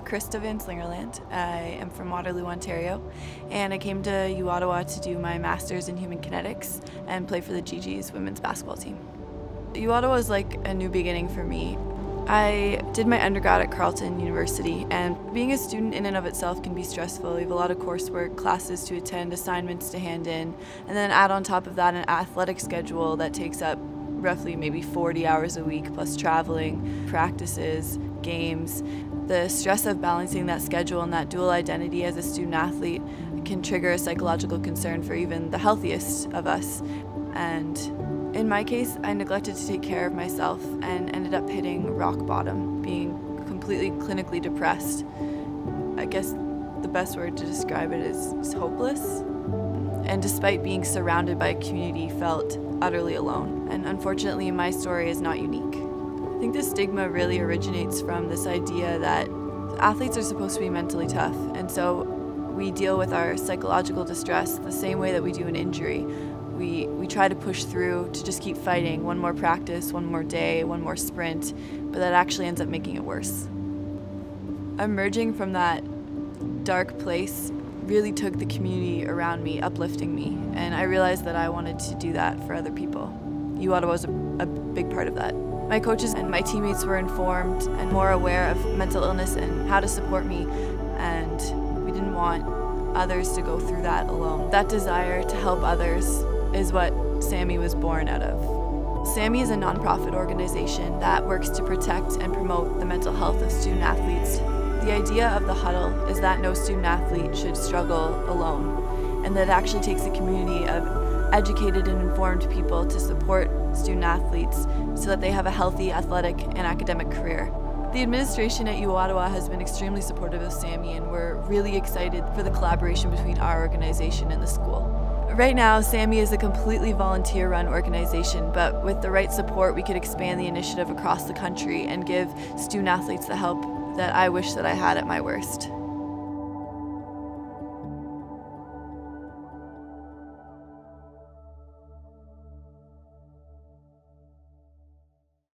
Krista Van Slingerland. I am from Waterloo, Ontario, and I came to U Ottawa to do my Master's in Human Kinetics and play for the GG's women's basketball team. U Ottawa is like a new beginning for me. I did my undergrad at Carleton University, and being a student in and of itself can be stressful. You have a lot of coursework, classes to attend, assignments to hand in, and then add on top of that an athletic schedule that takes up roughly maybe 40 hours a week, plus traveling, practices, games. The stress of balancing that schedule and that dual identity as a student athlete can trigger a psychological concern for even the healthiest of us. And in my case, I neglected to take care of myself and ended up hitting rock bottom, being completely clinically depressed. I guess the best word to describe it is hopeless. And despite being surrounded by a community, felt utterly alone. And unfortunately, my story is not unique. I think the stigma really originates from this idea that athletes are supposed to be mentally tough, and so we deal with our psychological distress the same way that we do an injury. We try to push through to just keep fighting, one more practice, one more day, one more sprint, but that actually ends up making it worse. Emerging from that dark place really took the community around me, uplifting me, and I realized that I wanted to do that for other people. U Ottawa was a big part of that. My coaches and my teammates were informed and more aware of mental illness and how to support me, and we didn't want others to go through that alone. That desire to help others is what SAMI was born out of. SAMI is a nonprofit organization that works to protect and promote the mental health of student athletes. The idea of the huddle is that no student athlete should struggle alone, and that it actually takes a community of educated and informed people to support student athletes so that they have a healthy athletic and academic career. The administration at U Ottawa has been extremely supportive of SAMI, and we're really excited for the collaboration between our organization and the school. Right now, SAMI is a completely volunteer-run organization, but with the right support, we could expand the initiative across the country and give student athletes the help that I wish that I had at my worst.